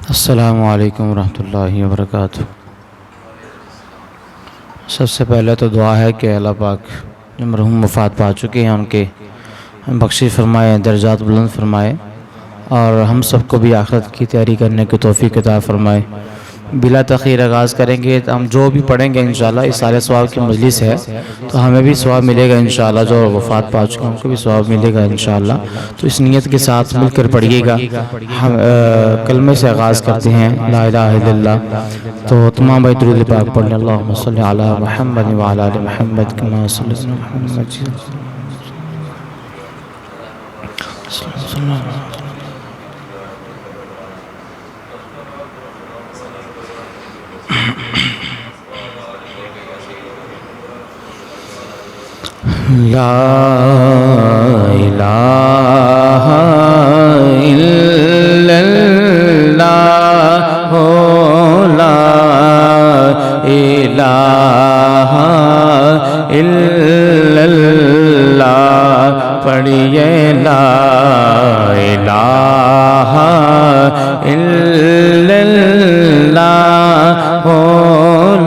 السلام علیکم ورحمۃ اللہ وبرکاتہ۔ سب سے پہلے تو دعا ہے کہ اللہ پاک جو مرحوم وفات پا چکے ہیں ان کے بخشش فرمائے، درجات بلند فرمائے، اور ہم سب کو بھی آخرت کی تیاری کرنے کی توفیق عطا فرمائے۔ بلا تاخیر آغاز کریں گے۔ ہم جو بھی پڑھیں گے انشاءاللہ اس سال ثواب کی مجلس ہے تو ہمیں بھی ثواب ملے گا انشاءاللہ، جو وفات پا چکے ہیں ان کو بھی ثواب ملے گا انشاءاللہ۔ تو اس نیت کے ساتھ مل کر پڑھیے گا۔ ہم کلمے سے آغاز کرتے ہیں، لا الہ الا اللہ۔ تو تمام بھائی درود پاک پڑھ لیں، اللہم صلی علی محمد وعلی آل محمد کما صلیت علی محمد۔ لا الہ الا اللہ، لا الہ الا اللہ، پڑھیے لا الہ الا اللہ،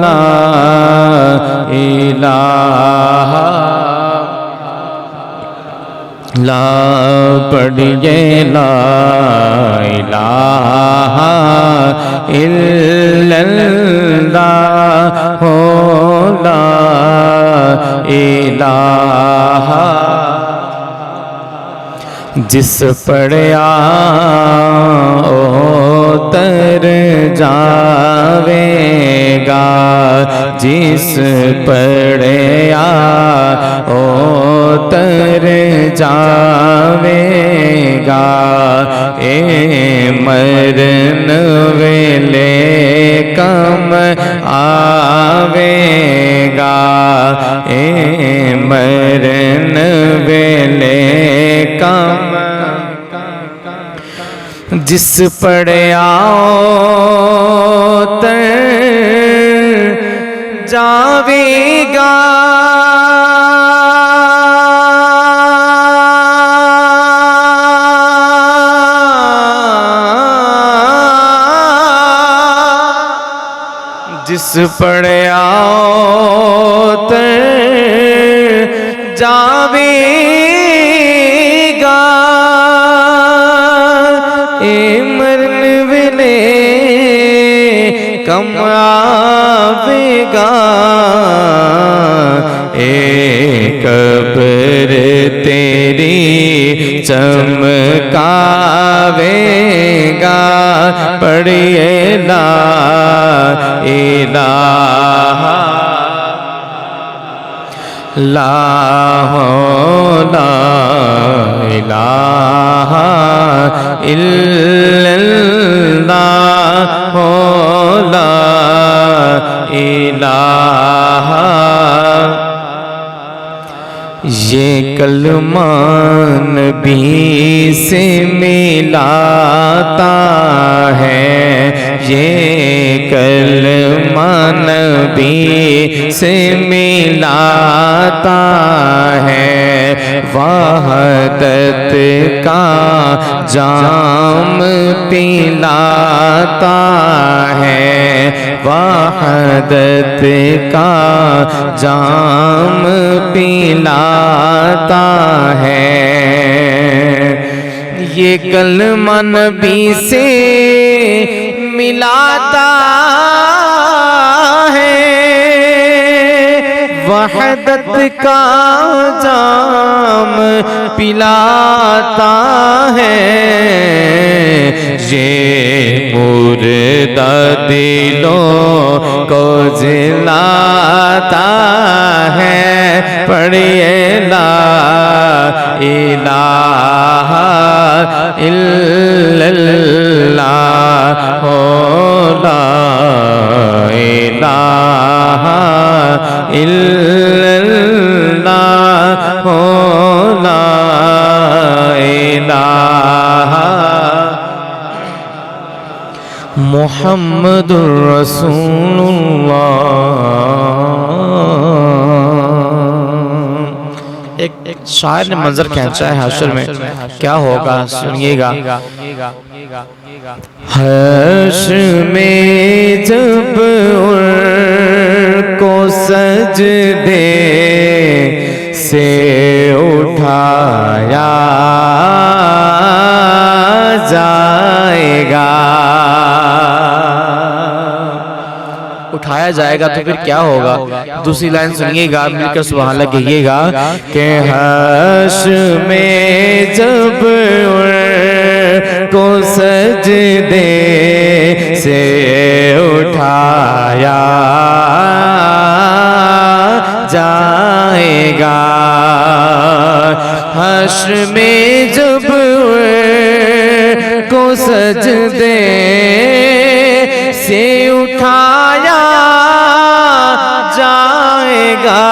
لا الہ لا، پڑھیے لا الہ الا اللہ، لا الہ۔ جس پڑھیا اتر جاوے گا، جس پڑھیا اتر جاوے گا، اے مرن ویلے کم آوے گا، اے مرن ویلے کم۔ جس پڑھیا اتر جاوے گا، جس پڑھیا اتر جاوے گا، اے مرن ویلے کم آوے گا، اے قبر تیری چمکاوے گا، پڑھیے لا الہ لا الہ الا اللہ، لا الہ۔ یہ کلمہ نبی سے ملاتا ہے، یہ کلمہ نبی سے ملاتا ہے، وحدت کا جام پلاتا ہے، وحدت کا جام پلاتا ہے۔ یہ کلمہ نبی سے ملاتا ہے، وحدت کا جام پلاتا ہے، یہ مردہ دلوں کو جلاتا ہے، پڑھیے لا الہ الا اللہ، لا الہ الا اللہ، لا الہ۔ محمد رسول ایک شاعر نے منظر کھینچا ہے حشر میں، کیا ہوگا سنیے گا۔ حشر میں جب ان کو سجدے سے اٹھایا جائے گا، اٹھایا جائے گا تو پھر کیا ہوگا؟ دوسری لائن سنیے گا، مل کر سبحان اللہ کہیے گا کہ حشر میں جب ان کو سجدے سے اٹھایا جائے گا، حشر میں جب ان کو سجدے سے اٹھایا جائے گا،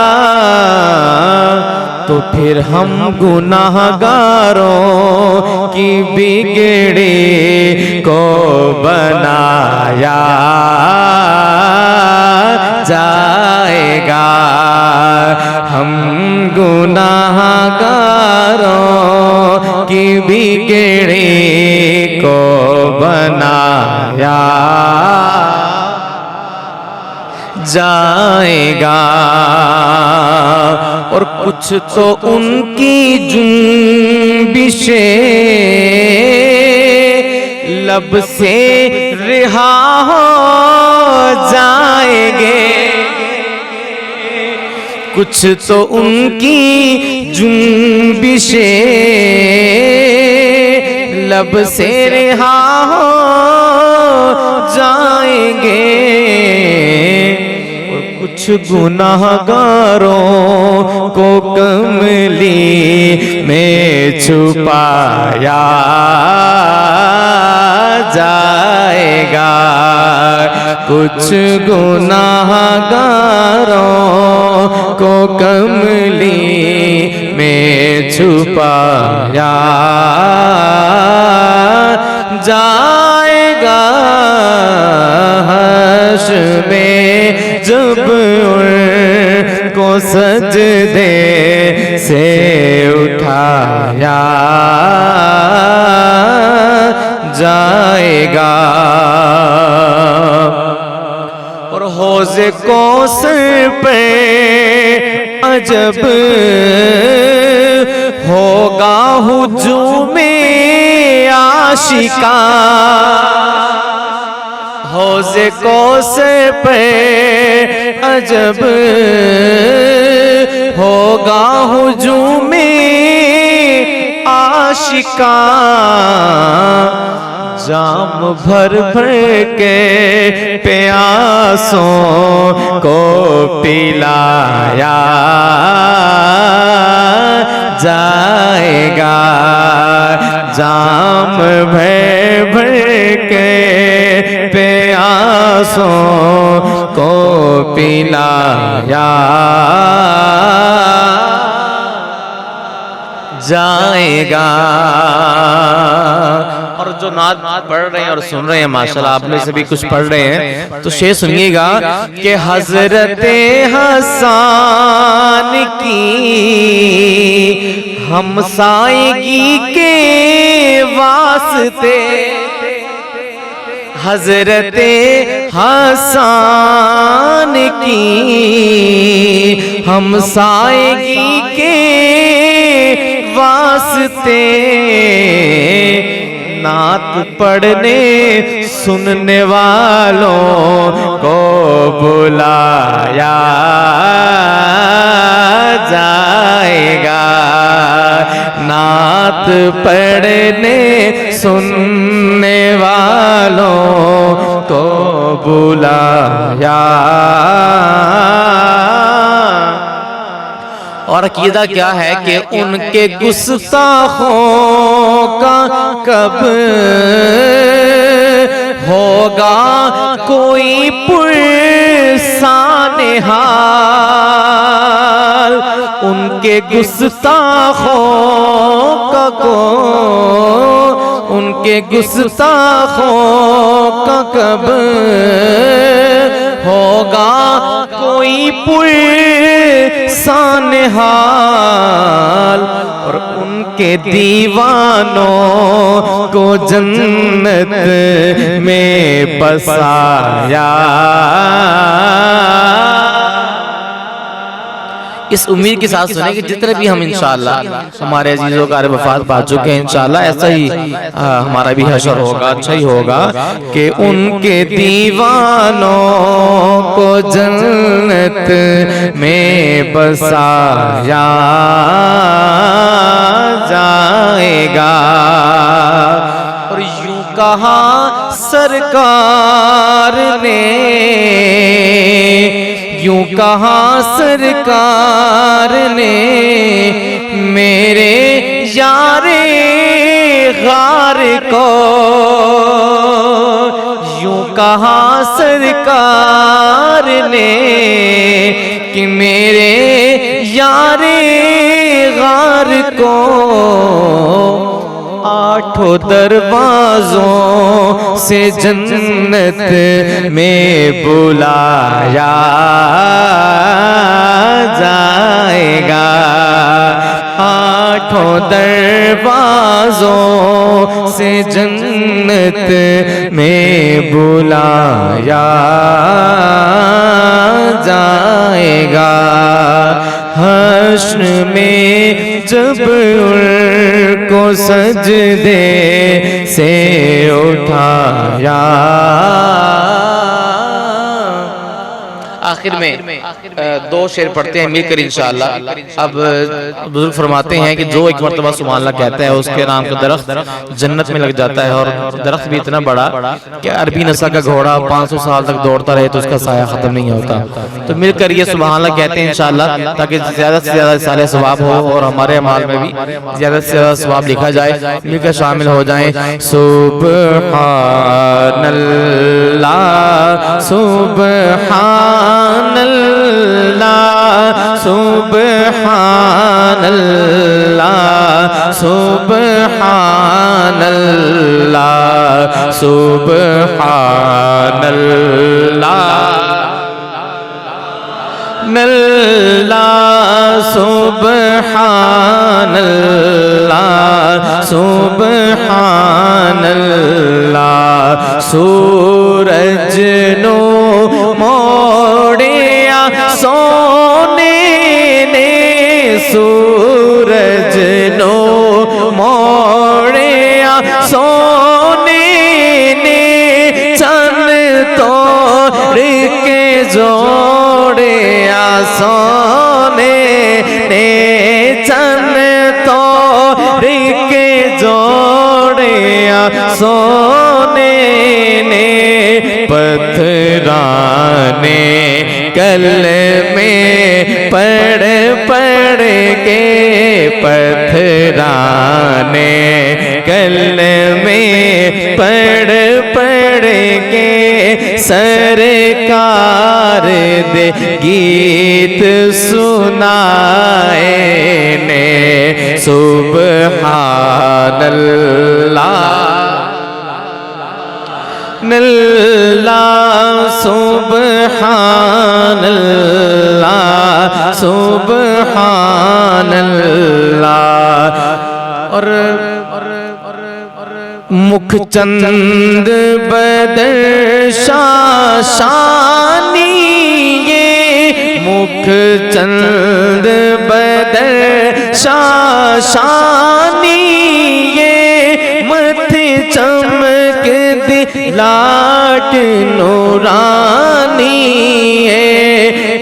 تو پھر ہم گناہگاروں کی بگڑی کو بنایا جائے گا، ہم گناہگاروں کی بگڑی کو بنایا جائے گا، اور کچھ تو ان کی جنبشیں لب سے رہا ہو جائیں گے، کچھ تو ان کی جنبشیں لب سے رہا ہو جائیں گے، کچھ گناہگاروں کو کملی میں چھپایا جائے گا، کچھ گناہگاروں کو کملی میں چھپایا جائے گا، حشر میں جب ان کو سجدے سے اٹھایا جائے گا، اور حوض کوثر پہ عجب ہوگا ہجوم عاشقاں، حوض کوثر پہ عجب ہوگا ہجوم عاشقاں، جام بھر بھر کے پیاسوں کو پلایا جائے گا، جام بھر بھر کے پیاسوں کو پلایا جائے گا، اور جو نعت پڑھ رہے ہیں اور سن رہے ہیں ماشاءاللہ آپ میں سے بھی کچھ پڑھ رہے ہیں تو شیئر سنیے گا کہ حضرت حسان کی ہمسائیگی کے واسطے، حضرت حسان کی ہمسائیگی کے واسطے نعت پڑھنے سننے والوں کو بلایا جائے گا، نعت پڑھنے سننے والوں کو بلایا، اور عقیدہ کیا ہے کہ ان کے گستاخوں کا کب ہوگا کوئی پرسان حال، ان کے گستاخوں کا ان کے گستاخوں کا کب ہوگا کوئی پرسان سان حال اور ان کے دیوانوں کو جنت میں بسایا. اس امید کے ساتھ سنیں کہ جتنے بھی ہم انشاءاللہ ہمارے عزیزوں کا وفات پا چکے ہیں انشاءاللہ ایسا ہی ہمارا بھی حشر ہوگا, اچھا ہی ہوگا کہ ان کے دیوانوں کو جنت میں بسایا جائے گا. اور یوں کہا سرکار نے, یوں کہا سرکار نے میرے یار غار کو, یوں کہا سرکار نے کہ میرے یار غار کو آٹھوں دروازوں سے جنت میں بلایا جائے گا. آٹھوں دروازوں سے جنت میں بلایا جائے گا. حشر میں جب ان کو سجدے سے اٹھایا. آخر میں دو شعر پڑھتے ہیں مل کر انشاءاللہ. اب بزرگ فرماتے ہیں کہ جو ایک مرتبہ سبحان اللہ کہتا ہے اس کے نام کا درخت جنت میں لگ جاتا ہے, اور درخت بھی اتنا بڑا کہ عربی نسل کا گھوڑا 500 سال تک دوڑتا رہے تو اس کا سایہ ختم نہیں ہوتا. تو مل کر یہ سبحان اللہ کہتے ہیں انشاءاللہ تاکہ زیادہ سے زیادہ صالح ثواب ہو اور ہمارے اعمال میں بھی زیادہ سے زیادہ ثواب لکھا جائے. مل کر شامل ہو جائیں. سبحان اللہ سبحان اللہ سبحان اللہ سبحان اللہ سبحان اللہ سبحان اللہ سبحان اللہ. سورج نو موڑیا سونے نے, سورج نو موڑیا سونے نے, چند توڑ کے جوڑیا سونے نے, چند توڑ کے جوڑیا سونے نے. پتھرانے کلمے پڑھ پڑھ کے, پتھرانے کلمے پڑھ پڑھ کے سرکار دے گیت سنائے نے. سبحان اللہ اللہ سبحان اللہ سبحان اللہ. اور مکھ چند بدر شاشانی, یہ مکھ چند بدر شاشانی, یہ مت چمک دی لاٹ نورانی ہے.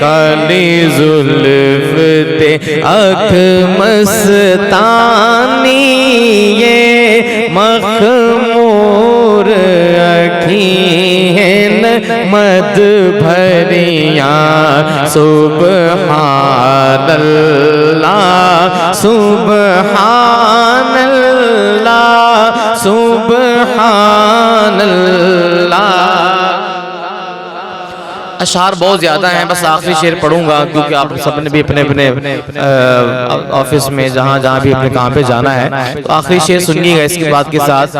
کالی زلف تے اکھ مستانی, یہ مخمور اکھیں مد بھریاں. سبحان اللہ سبحان اللہ سبحان اللہ. اشعار بہت زیادہ ہیں, بس آخری شعر پڑھوں گا کیونکہ آپ سب نے بھی اپنے اپنے آفس میں جہاں بھی اپنے کام پہ جانا ہے. تو آخری شعر سنیے گا اس کے بعد کے ساتھ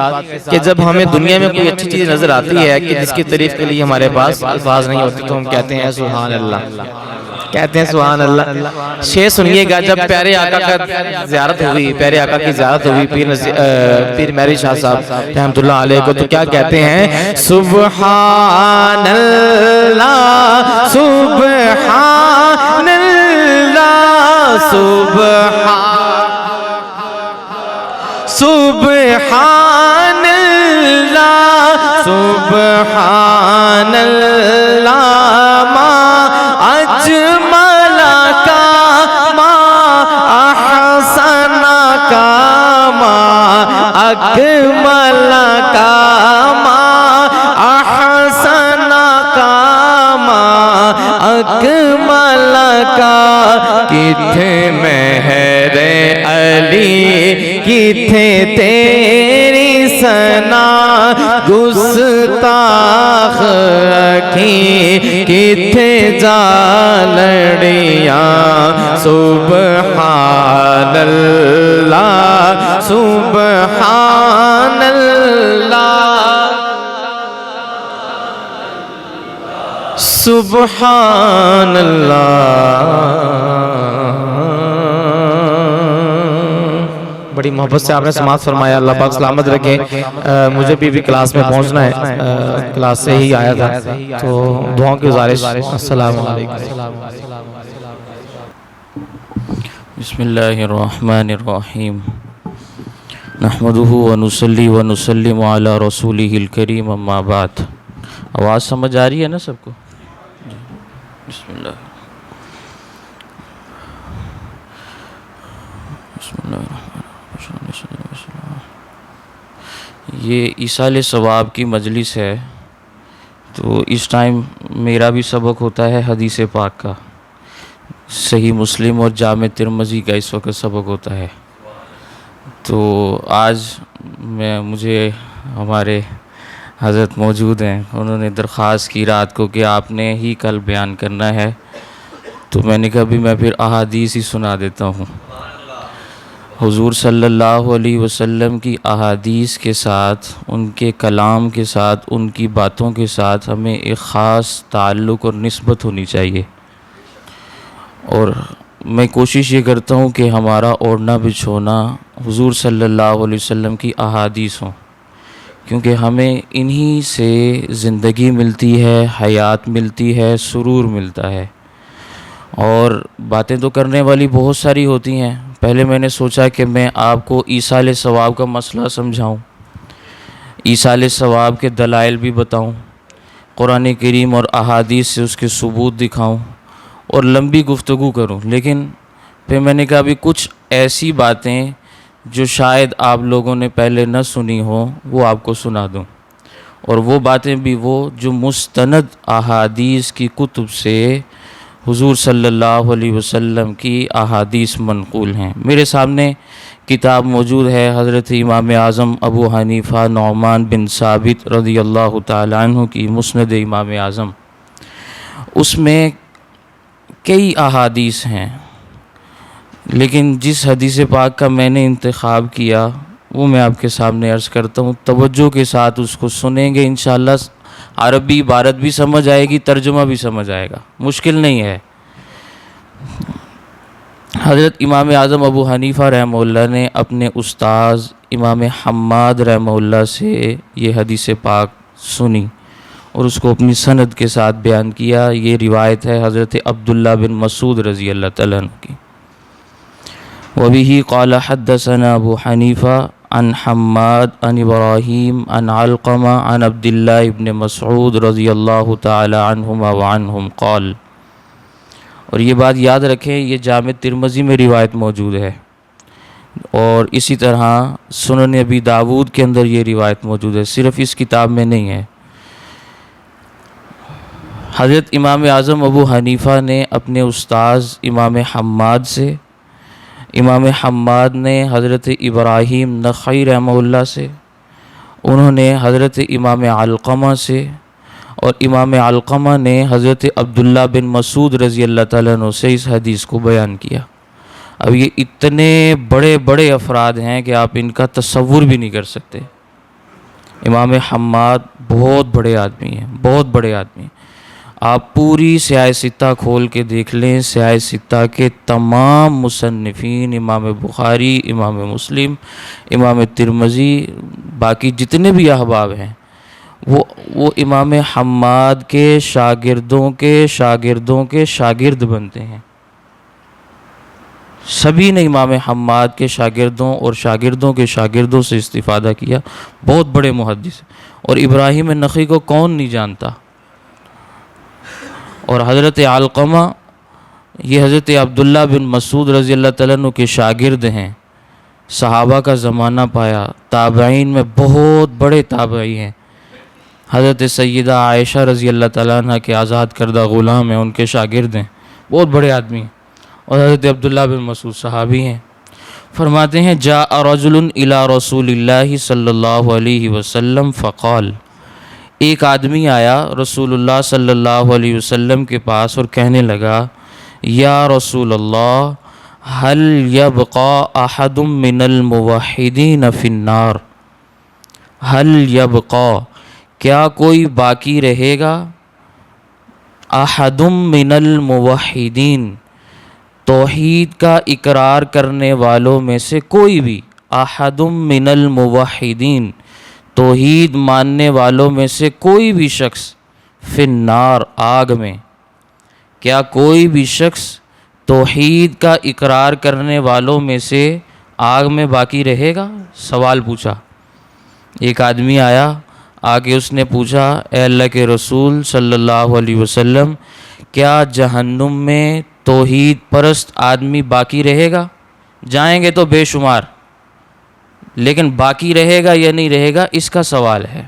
کہ جب ہمیں دنیا میں کوئی اچھی چیز نظر آتی ہے کہ جس کی تعریف کے لیے ہمارے پاس الفاظ نہیں ہوتے تو ہم کہتے ہیں سبحان اللہ. کہتے ہیں سبحان اللہ. شعر سنیے گا. جب پیارے آقا کا زیارت ہوئی، پیارے آقا کی زیارت ہوئی پیر مہری شاہ صاحب رحمۃ اللہ علیہ کو، تو کیا کہتے ہیں؟ سبحان اللہ سبحان اللہ سبحان اللہ سبحان اللہ ما اجمل کا ما احسن کا ما اکمل کا ما احسن کا ما اکمل کا. کتھے مہر علی کتھے تیری ثنا گستاخ رکھی کتھے جالڑیاں. سبحان اللہ سبحان اللہ سبحان اللہ. بڑی محبت سے آپ نے سماعت فرمایا. اللہ پاک سلامت رکھے. مجھے بھی کلاس میں پہنچنا ہے، کلاس سے ہی آیا تھا، تو دعاؤں کی گزارش. السلام علیکم. بسم اللہ الرحمن الرحیم. نحمدہ ونصلی ونسلم علی رسولہ الکریم. اما بعد. آواز سمجھ آ رہی ہے نا سب کو؟ بسم اللہ. بسم اللہ. یہ ایصال ثواب کی مجلس ہے، تو اس ٹائم میرا بھی سبق ہوتا ہے حدیث پاک کا. صحیح مسلم اور جامع ترمذی کا اس وقت سبق ہوتا ہے. تو آج مجھے ہمارے حضرت موجود ہیں، انہوں نے درخواست کی رات کو کہ آپ نے ہی کل بیان کرنا ہے، تو میں نے کہا بھی میں پھر احادیث ہی سنا دیتا ہوں. حضور صلی اللہ علیہ وسلم کی احادیث کے ساتھ، ان کے کلام کے ساتھ، ان کی باتوں کے ساتھ ہمیں ایک خاص تعلق اور نسبت ہونی چاہیے. اور میں کوشش یہ کرتا ہوں کہ ہمارا اوڑھنا بچھونا حضور صلی اللہ علیہ وسلم کی احادیث ہوں، کیونکہ ہمیں انہی سے زندگی ملتی ہے، حیات ملتی ہے، سرور ملتا ہے. اور باتیں تو کرنے والی بہت ساری ہوتی ہیں. پہلے میں نے سوچا کہ میں آپ کو ایصال ثواب کا مسئلہ سمجھاؤں، ایصال ثواب کے دلائل بھی بتاؤں، قرآن کریم اور احادیث سے اس کے ثبوت دکھاؤں، اور لمبی گفتگو کروں. لیکن پھر میں نے کہا بھی کچھ ایسی باتیں جو شاید آپ لوگوں نے پہلے نہ سنی ہوں وہ آپ کو سنا دوں. اور وہ باتیں بھی وہ جو مستند احادیث کی کتب سے حضور صلی اللہ علیہ وسلم کی احادیث منقول ہیں. میرے سامنے کتاب موجود ہے حضرت امام اعظم ابو حنیفہ نعمان بن ثابت رضی اللہ تعالیٰ عنہ کی مسند امام اعظم. اس میں کئی احادیث ہیں، لیکن جس حدیث پاک کا میں نے انتخاب کیا وہ میں آپ کے سامنے عرض کرتا ہوں. توجہ کے ساتھ اس کو سنیں گے انشاءاللہ عربی عبارت بھی سمجھ آئے گی، ترجمہ بھی سمجھ آئے گا، مشکل نہیں ہے. حضرت امام اعظم ابو حنیفہ رحمہ اللہ نے اپنے استاذ امام حماد رحمہ اللہ سے یہ حدیث پاک سنی اور اس کو اپنی سند کے ساتھ بیان کیا. یہ روایت ہے حضرت عبداللہ بن مسعود رضی اللہ تعالیٰ عنہ کی. وبه قال حدثنا ابو حنیفہ عن حماد عن ابراہیم عن علقمہ عن عبداللہ بن مسعود رضی اللہ تعالی عنہما وعنہم قال. اور یہ بات یاد رکھیں، یہ جامع ترمذی میں روایت موجود ہے، اور اسی طرح سنن ابی داود کے اندر یہ روایت موجود ہے، صرف اس کتاب میں نہیں ہے. حضرت امام اعظم ابو حنیفہ نے اپنے استاذ امام حماد سے، امام حماد نے حضرت ابراہیم نخعی رحمہ اللہ سے، انہوں نے حضرت امام علقمہ سے، اور امام علقمہ نے حضرت عبداللہ بن مسعود رضی اللہ تعالیٰ عنہ سے اس حدیث کو بیان کیا. اب یہ اتنے بڑے بڑے افراد ہیں کہ آپ ان کا تصور بھی نہیں کر سکتے. امام حماد بہت بڑے آدمی ہیں، بہت بڑے آدمی. آپ پوری سیاہ ستہ کھول کے دیکھ لیں، سیاہ ستہ کے تمام مصنفین، امام بخاری، امام مسلم، امام ترمذی، باقی جتنے بھی احباب ہیں، وہ امام حماد کے شاگردوں کے شاگرد بنتے ہیں۔ سبھی نے امام حماد کے شاگردوں اور شاگردوں کے شاگردوں سے استفادہ کیا، بہت بڑے محدث۔ اور ابراہیم نخعی کو کون نہیں جانتا؟ اور حضرت علقمہ، یہ حضرت عبداللہ بن مسعود رضی اللہ تعالیٰ عنہ کے شاگرد ہیں، صحابہ کا زمانہ پایا، تابعین میں بہت بڑے تابعی ہیں۔ حضرت سیدہ عائشہ رضی اللہ تعالیٰ عنہ کے آزاد کردہ غلام ہیں، ان کے شاگرد ہیں، بہت بڑے آدمی ہیں۔ اور حضرت عبداللہ بن مسعود صحابی ہیں۔ فرماتے ہیں جاء رجل الی رسول اللہ صلی اللہ علیہ وسلم فقال، ایک آدمی آیا رسول اللہ صلی اللہ علیہ وسلم کے پاس اور کہنے لگا، یا رسول اللہ هل يبقى احد من الموحدین فی النار، هل يبقى کیا کوئی باقی رہے گا، احد من الموحدین توحید کا اقرار کرنے والوں میں سے کوئی بھی، احد من الموحدین توحید ماننے والوں میں سے کوئی بھی شخص، فی النار آگ میں، کیا کوئی بھی شخص توحید کا اقرار کرنے والوں میں سے آگ میں باقی رہے گا؟ سوال پوچھا۔ ایک آدمی آیا، آگے اس نے پوچھا، اے اللہ کے رسول صلی اللہ علیہ وسلم، کیا جہنم میں توحید پرست آدمی باقی رہے گا؟ جائیں گے تو بے شمار، لیکن باقی رہے گا یا نہیں رہے گا، اس کا سوال ہے۔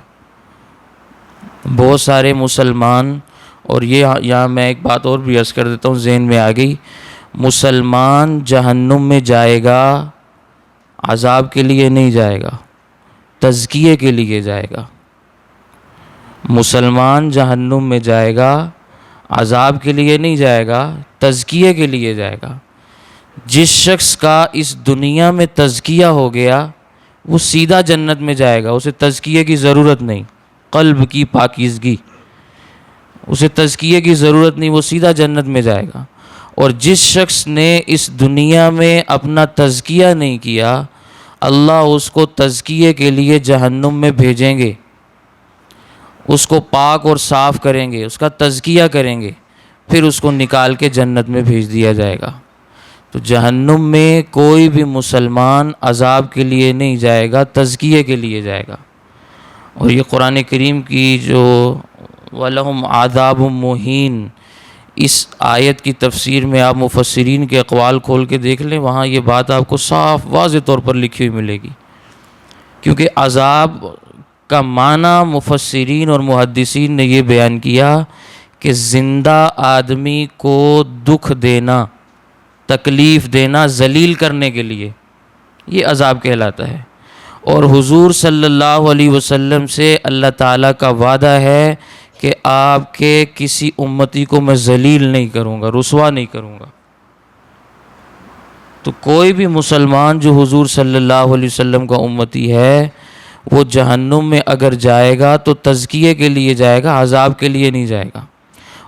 بہت سارے مسلمان، اور یہاں میں ایک بات اور بھی عرض کر دیتا ہوں، ذہن میں آ گئی، مسلمان جہنم میں جائے گا، عذاب کے لیے نہیں جائے گا، تزکیے کے لیے جائے گا۔ مسلمان جہنم میں جائے گا، عذاب کے لیے نہیں جائے گا، تزکیے کے لیے جائے گا۔ جس شخص کا اس دنیا میں تزکیہ ہو گیا وہ سیدھا جنت میں جائے گا، اسے تزکیے کی ضرورت نہیں، قلب کی پاکیزگی، اسے تزکیے کی ضرورت نہیں، وہ سیدھا جنت میں جائے گا۔ اور جس شخص نے اس دنیا میں اپنا تزکیہ نہیں کیا، اللہ اس کو تزکیے کے لیے جہنم میں بھیجیں گے، اس کو پاک اور صاف کریں گے، اس کا تزکیہ کریں گے، پھر اس کو نکال کے جنت میں بھیج دیا جائے گا۔ تو جہنم میں کوئی بھی مسلمان عذاب کے لیے نہیں جائے گا، تزکیے کے لیے جائے گا۔ اور یہ قرآن کریم کی جو وَلَهُمْ عَذَابٌ مُّهِينٌ، اس آیت کی تفسیر میں آپ مفسرین کے اقوال کھول کے دیکھ لیں، وہاں یہ بات آپ کو صاف واضح طور پر لکھی ہوئی ملے گی، کیونکہ عذاب کا معنی مفسرین اور محدثین نے یہ بیان کیا کہ زندہ آدمی کو دکھ دینا، تکلیف دینا، ذلیل کرنے کے لیے، یہ عذاب کہلاتا ہے۔ اور حضور صلی اللہ علیہ وسلم سے اللہ تعالیٰ کا وعدہ ہے کہ آپ کے کسی امتی کو میں ذلیل نہیں کروں گا، رسوا نہیں کروں گا۔ تو کوئی بھی مسلمان جو حضور صلی اللہ علیہ وسلم کا امتی ہے، وہ جہنم میں اگر جائے گا تو تزکیے کے لیے جائے گا، عذاب کے لیے نہیں جائے گا۔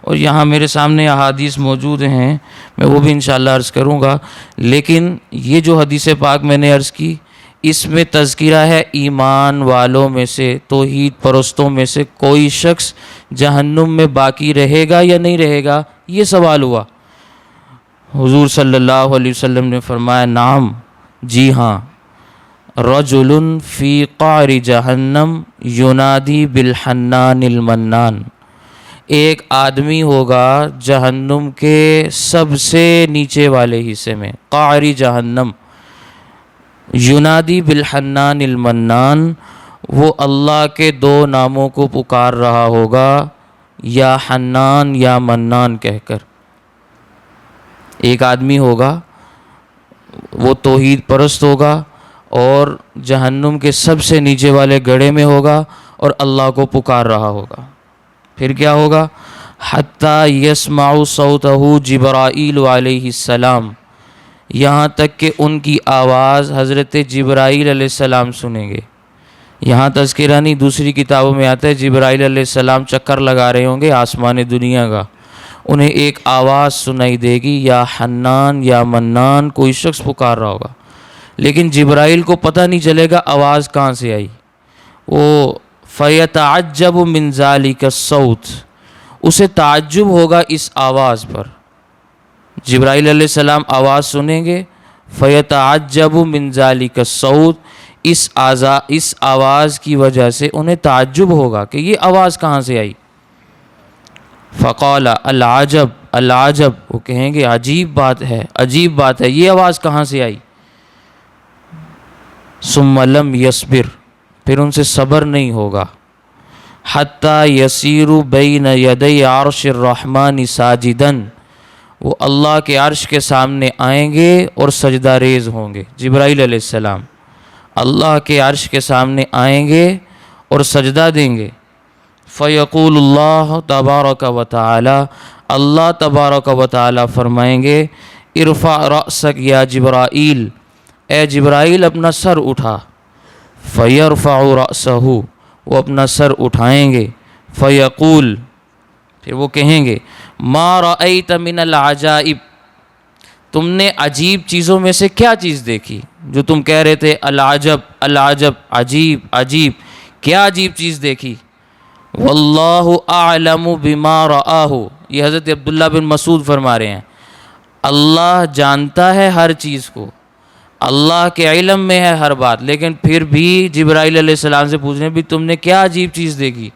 اور یہاں میرے سامنے احادیث موجود ہیں، میں وہ بھی انشاءاللہ عرض کروں گا، لیکن یہ جو حدیث پاک میں نے عرض کی، اس میں تذکرہ ہے ایمان والوں میں سے، توحید پرستوں میں سے کوئی شخص جہنم میں باقی رہے گا یا نہیں رہے گا، یہ سوال ہوا۔ حضور صلی اللہ علیہ وسلم نے فرمایا نعم، جی ہاں، رجل فی قعر جہنم ینادی بالحنان المنان، ایک آدمی ہوگا جہنم کے سب سے نیچے والے حصے میں، قعر جہنم، ینادی بالحنان المنان، وہ اللہ کے دو ناموں کو پکار رہا ہوگا، یا حنان یا منان کہہ کر۔ ایک آدمی ہوگا، وہ توحید پرست ہوگا اور جہنم کے سب سے نیچے والے گڑھے میں ہوگا اور اللہ کو پکار رہا ہوگا۔ پھر کیا ہوگا؟ حتیٰ یسمع صوتہ جبرائیل علیہ السلام، یہاں تک کہ ان کی آواز حضرت جبرائیل علیہ السلام سنیں گے۔ یہاں تذکرہ نہیں، دوسری کتابوں میں آتا ہے جبرائیل علیہ السلام چکر لگا رہے ہوں گے آسمان دنیا کا، انہیں ایک آواز سنائی دے گی، یا حنان یا منان، کوئی شخص پکار رہا ہوگا، لیکن جبرائیل کو پتہ نہیں چلے گا آواز کہاں سے آئی۔ وہ فَيَتَعَجَّبُ مِنْ ذَلِكَ الصَّوْتِ، اسے تعجب ہوگا اس آواز پر۔ جبرائیل علیہ السلام آواز سنیں گے، فَيَتَعَجَّبُ مِنْ ذَلِكَ الصَّوْتِ، اس آواز کی وجہ سے انہیں تعجب ہوگا کہ یہ آواز کہاں سے آئی۔ فَقَالَ الْعَجَبُ الْعَجَبُ، وہ کہیں گے عجیب بات ہے، عجیب بات ہے، یہ آواز کہاں سے آئی۔ ثُمَّ لَمْ يَصْبِرْ، پھر ان سے صبر نہیں ہوگا، حَتَّى يَسِيرُ بَيْنَ يَدَيْ عَرْشِ الرَّحْمَنِ سَاجِدًا، وہ اللہ کے عرش کے سامنے آئیں گے اور سجدہ ریز ہوں گے۔ جبرائیل علیہ السلام اللہ کے عرش کے سامنے آئیں گے اور سجدہ دیں گے۔ فَيَقُولُ اللَّهُ تَبَارَكَ وَتَعَالَى، اللہ تبارک و تعالی فرمائیں گے، ارفع رأسک یا جبرائیل، اے جبرائیل اپنا سر اٹھا۔ فَيَرْفَعُ رَأْسَهُ، وہ اپنا سر اٹھائیں گے۔ فَيَقُول، پھر وہ کہیں گے، مَا رَأَيْتَ مِنَ الْعَجَائِبِ، تم نے عجیب چیزوں میں سے کیا چیز دیکھی جو تم کہہ رہے تھے العجب العجب، عجیب عجیب، کیا عجیب چیز دیکھی؟ واللہ اعلم بما رآہ، یہ حضرت عبداللہ بن مسعود فرما رہے ہیں، اللہ جانتا ہے ہر چیز کو، اللہ کے علم میں ہے ہر بات، لیکن پھر بھی جبرائیل علیہ السلام سے پوچھ رہے ہیں بھی تم نے کیا عجیب چیز دیکھی؟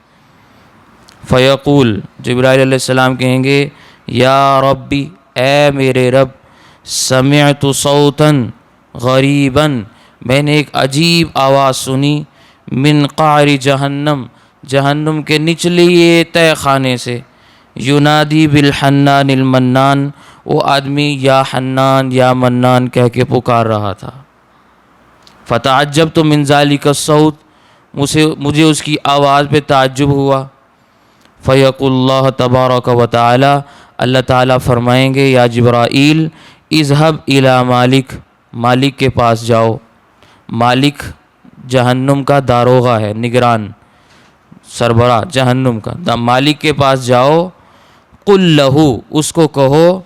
فیقول، جبرائیل علیہ السلام کہیں گے، یا ربی، اے میرے رب، سمعت صوتا غریبا، میں نے ایک عجیب آواز سنی، من قعر جہنم، جہنم کے نچلے تہہ خانے سے، ینادی بالحنان المنان، وہ آدمی یا حنان یا منان کہہ کے پکار رہا تھا۔ فتعجبت من ذلک الصوت، مجھے اس کی آواز پہ تعجب ہوا۔ فیقول اللہ تبارک و تعالی، اللہ تعالیٰ فرمائیں گے، یا جبرائیل اذهب الی مالک، مالک کے پاس جاؤ۔ مالک جہنم کا داروغہ ہے، نگران، سربراہ جہنم کا، مالک کے پاس جاؤ۔ قل لہو، اس کو کہو،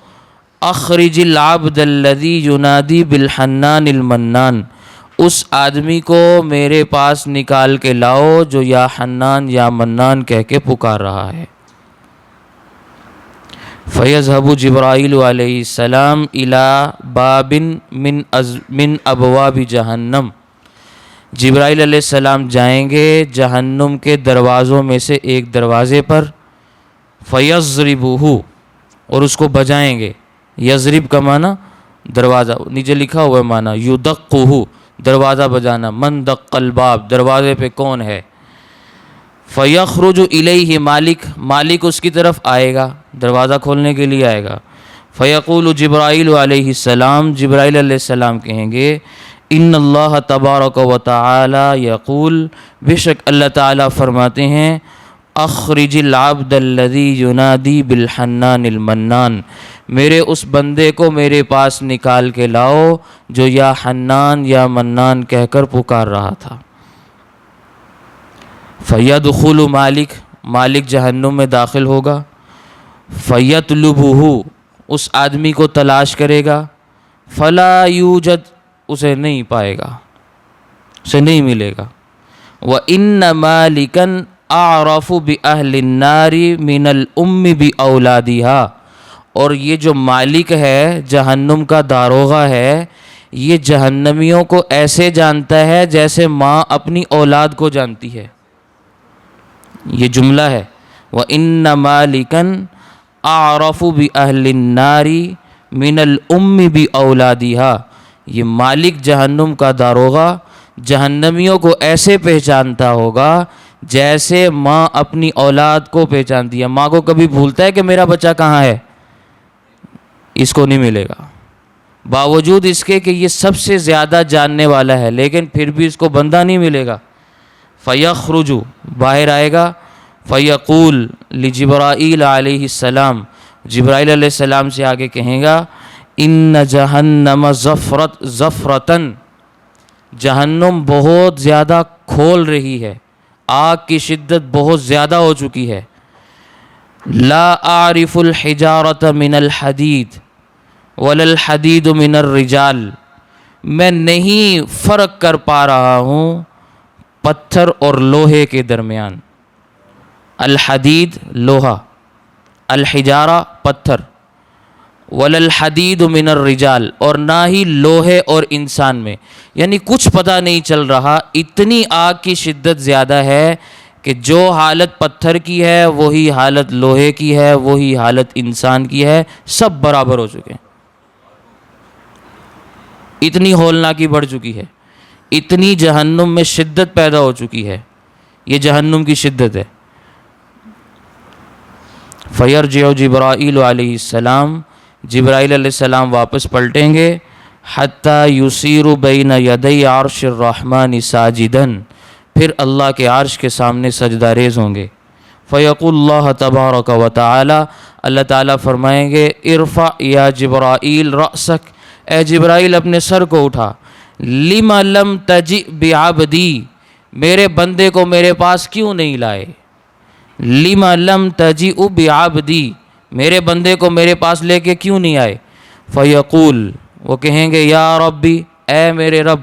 اخرج العبد الذی ینادی بالحنان المنان، اس آدمی کو میرے پاس نکال کے لاؤ جو یا حنان یا منان کہہ کے پکار رہا ہے۔ فیذهب جبرائیل علیہ السلام الی باب من ابواب جہنم، جبرائیل علیہ السلام جائیں گے جہنم کے دروازوں میں سے ایک دروازے پر، فیضربہ، اور اس کو بجائیں گے۔ یضرب کا معنی دروازہ، نیچے لکھا ہوا ہے معنی یدقہ، دروازہ بجانا، من دق الباب، دروازے پہ کون ہے؟ فیخرج الیہ مالک، مالک اس کی طرف آئے گا، دروازہ کھولنے کے لیے آئے گا۔ فیقول جبرائیل علیہ السلام، جبرائیل علیہ السلام کہیں گے، ان اللہ تبارک و تعالی یقول، بے شک اللہ تعالیٰ فرماتے ہیں، اخرج العبد الذی ینادی بالحنان المنان، میرے اس بندے کو میرے پاس نکال کے لاؤ جو یا حنان یا منان کہہ کر پکار رہا تھا۔ فیدخل مالک، مالک جہنم میں داخل ہوگا۔ فیطلبہ، اس آدمی کو تلاش کرے گا۔ فلا یوجد، اسے نہیں پائے گا، اسے نہیں ملے گا۔ وَإِنَّ مَالِكًا أَعْرَفُ بِأَهْلِ النَّارِ مِنَ الْأُمِّ بِأَوْلَادِهَا، اور یہ جو مالک ہے، جہنم کا داروغہ ہے، یہ جہنمیوں کو ایسے جانتا ہے جیسے ماں اپنی اولاد کو جانتی ہے۔ یہ جملہ ہے، وَإِنَّ مَالِكًا أَعْرَفُ بِأَهْلِ النَّارِ مِنَ الْأُمِّ بِأَوْلَادِهَا، یہ مالک جہنم کا داروغہ جہنمیوں کو ایسے پہچانتا ہوگا جیسے ماں اپنی اولاد کو پہچانتی ہے۔ ماں کو کبھی بھولتا ہے کہ میرا بچہ کہاں ہے؟ اس کو نہیں ملے گا، باوجود اس کے کہ یہ سب سے زیادہ جاننے والا ہے، لیکن پھر بھی اس کو بندہ نہیں ملے گا۔ فیخرج، باہر آئے گا۔ فیقول لجبرائیل علیہ السلام، جبرائیل علیہ السلام سے آگے کہیں گا، ان جہنم زفرتن، جہنم بہت زیادہ کھول رہی ہے، آگ کی شدت بہت زیادہ ہو چکی ہے۔ لا اعرف الحجارۃ من الحدید ولا الحدید من الرجال، میں نہیں فرق کر پا رہا ہوں پتھر اور لوہے کے درمیان۔ الحدید لوہا، الحجارہ پتھر، ولا الحدید من الرجال، اور نہ ہی لوہے اور انسان میں، یعنی کچھ پتہ نہیں چل رہا، اتنی آگ کی شدت زیادہ ہے کہ جو حالت پتھر کی ہے وہی حالت لوہے کی ہے، وہی حالت انسان کی ہے، سب برابر ہو چکے ہیں۔ اتنی ہولناکی بڑھ چکی ہے، اتنی جہنم میں شدت پیدا ہو چکی ہے، یہ جہنم کی شدت ہے۔ فیرجع جبرائیل علیہ السلام، جبرائیل علیہ السلام واپس پلٹیں گے، حتی یسیر بین یدی عرش الرحمن ساجدا، پھر اللہ کے عرش کے سامنے سجدہ ریز ہوں گے۔ فیقول اللہ تبارک و تعالی، اللہ تعالیٰ فرمائیں گے، ارفع یا جبرائیل رأسک، اے جبرائیل اپنے سر کو اٹھا، لم لم تجئ بعبدی، میرے بندے کو میرے پاس کیوں نہیں لائے، لم لم تجئ بعبدی، میرے بندے کو میرے پاس لے کے کیوں نہیں آئے۔ فیقول، وہ کہیں گے، یا ربی، اے میرے رب،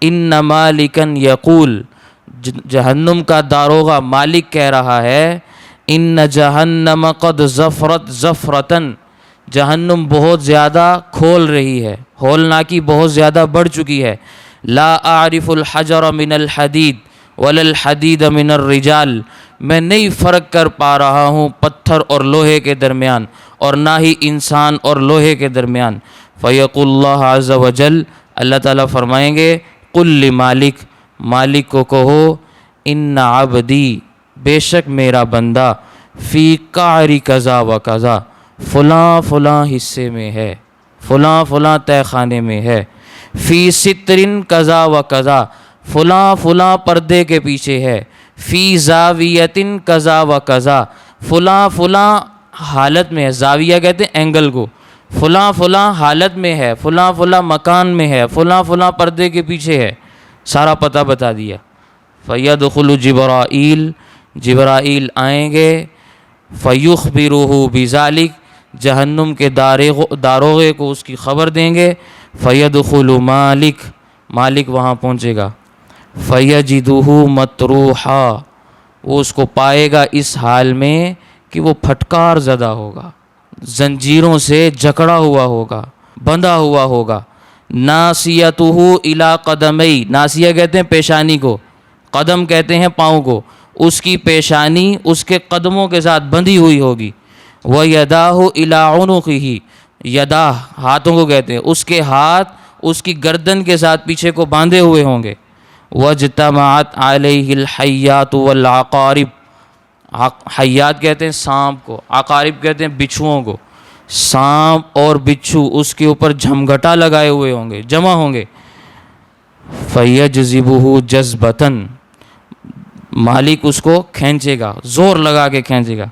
ان مالکا یقول، جہنم کا داروغہ مالک کہہ رہا ہے، ان جہنم قد زفرت زفرتن، جہنم بہت زیادہ کھول رہی ہے، ہولناکی بہت زیادہ بڑھ چکی ہے۔ لا اعرف الحجر من الحدید ولا الحدید من الرجال، میں نہیں فرق کر پا رہا ہوں پتھر اور لوہے کے درمیان، اور نہ ہی انسان اور لوہے کے درمیان۔ فیقول اللہ عز وجل، اللہ تعالیٰ فرمائیں گے، قل لمالک، مالک کو کہو، ان عبدی، بے شک میرا بندہ، فی قعر کذا و کذا، فلاں فلاں حصے میں ہے، فلاں فلاں تہہ خانے میں ہے، فی سترن کذا و کذا، فلاں فلاں پردے کے پیچھے ہے، فی زاویتن کذا و کذا، فلاں فلاں حالت میں ہے، زاویہ کہتے ہیں اینگل کو، فلاں فلاں حالت میں ہے، فلاں فلاں مکان میں ہے، فلاں فلاں پردے کے پیچھے ہے، سارا پتہ بتا دیا۔ فیدخل جبرائیل، جبرائیل آئیں گے، فیخبرہ بذالک، جہنم کے داروغے کو اس کی خبر دیں گے۔ فیدخل مالک، مالک وہاں پہنچے گا، فیجدہ مطروحا، وہ اس کو پائے گا اس حال میں کہ وہ پھٹکار زدہ ہوگا، زنجیروں سے جکڑا ہوا ہوگا، بندھا ہوا ہوگا۔ ناسیتہ الی قدمی، ناسیہ کہتے ہیں پیشانی کو، قدم کہتے ہیں پاؤں کو، اس کی پیشانی اس کے قدموں کے ساتھ بندھی ہوئی ہوگی۔ وَيَدَاهُ إِلَىٰ عُنُقِهِ، یداہ ہاتھوں کو کہتے ہیں، اس کے ہاتھ اس کی گردن کے ساتھ پیچھے کو باندھے ہوئے ہوں گے۔ وَاجْتَمَعَتْ عَلَيْهِ الْحَيَّاتُ وَالْعَقَارِبُ، حیات کہتے ہیں سانپ کو، عقارب کہتے ہیں بچھوؤں کو، سانپ اور بچھو اس کے اوپر جھمگھٹا لگائے ہوئے ہوں گے، جمع ہوں گے۔ فَيَجْذِبُهُ جَذْبَةً، مالک اس کو کھینچے گا، زور لگا کے کھینچے گا،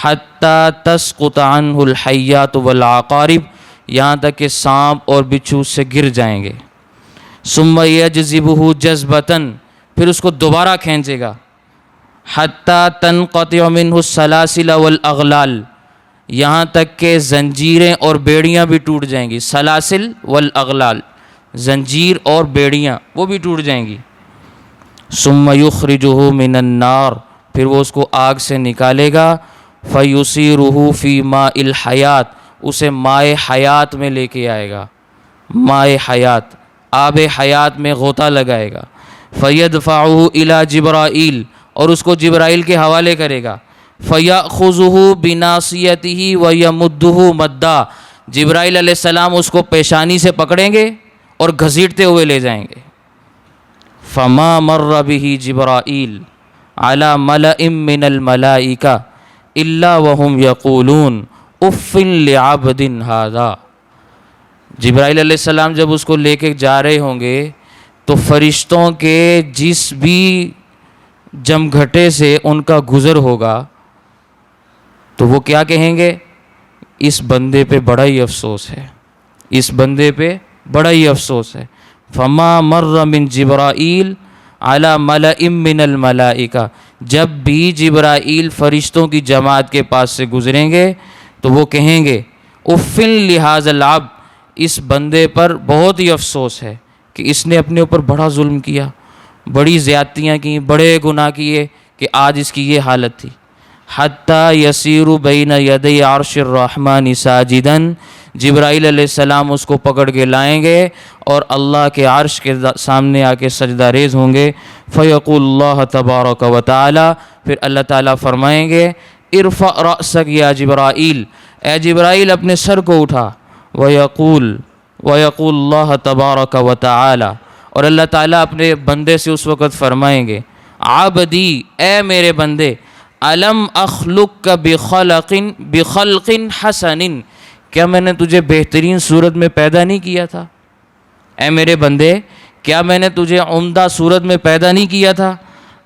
حَتَّى تَسْقُطَ عَنْهُ الْحَيَّاتُ وَالْعَقَارِبُ، یہاں تک کہ سانپ اور بچھو اس سے گر جائیں گے۔ ثُمَّ يَجْذِبُهُ جَذْبَةً، پھر اس کو دوبارہ کھینچے گا، حَتَّى تَنْقَطِعُ مِنْهُ السَّلَاسِلَ وَالْأَغْلَالِ، یہاں تک کہ زنجیریں اور بیڑیاں بھی ٹوٹ جائیں گی، سلاسل والاغلال، زنجیر اور بیڑیاں وہ بھی ٹوٹ جائیں گی۔ ثم یخرجہ من النار، پھر وہ اس کو آگ سے نکالے گا، فیصیرہ فی ماء الحیات، اسے مائے حیات میں لے کے آئے گا، مائے حیات، آب حیات میں غوطہ لگائے گا۔ فیدفعہ الی جبرائیل، اور اس کو جبرائیل کے حوالے کرے گا۔ فَيَأْخُذُهُ بِنَاصِيَتِهِ وَيَمُدُّهُ مَدًّا، جبرائیل علیہ السلام اس کو پیشانی سے پکڑیں گے اور گھسیٹتے ہوئے لے جائیں گے۔ فَمَا مَرَّ بِهِ جِبْرَائِيلُ عَلَى مَلَئٍ مِّنَ الْمَلَائِكَةِ إِلَّا وَهُمْ يَقُولُونَ أُفٍّ لِعَبْدٍ هَذَا، جبرائیل علیہ السلام جب اس کو لے کے جا رہے ہوں گے تو فرشتوں کے جس بھی جمگھٹے سے ان کا گزر ہوگا تو وہ کیا کہیں گے، اس بندے پہ بڑا ہی افسوس ہے، اس بندے پہ بڑا ہی افسوس ہے۔ فما مر من جبرائیل علی ملئ من الملائکہ، جب بھی جبرائیل فرشتوں کی جماعت کے پاس سے گزریں گے تو وہ کہیں گے افن لہذا العبد، اس بندے پر بہت ہی افسوس ہے کہ اس نے اپنے اوپر بڑا ظلم کیا، بڑی زیادتیاں کیں، بڑے گناہ کیے کہ آج اس کی یہ حالت تھی۔ حتیٰ یسیر بین یدی عرش الرحمن ساجدا، جبرائیل علیہ السلام اس کو پکڑ کے لائیں گے اور اللہ کے عرش کے سامنے آ کے سجدہ ریز ہوں گے۔ فیقول اللہ تبارک و تعالی، پھر اللہ تعالیٰ فرمائیں گے ارفع رأسک یا جبرائیل، اے جبرائیل اپنے سر کو اٹھا۔ ویقول اللہ تبارک و تعالی، اور اللہ تعالیٰ اپنے بندے سے اس وقت فرمائیں گے عبدی، اے میرے بندے، الم اخلق بخلق حسن، کیا میں نے تجھے بہترین صورت میں پیدا نہیں کیا تھا؟ اے میرے بندے، کیا میں نے تجھے عمدہ صورت میں پیدا نہیں کیا تھا؟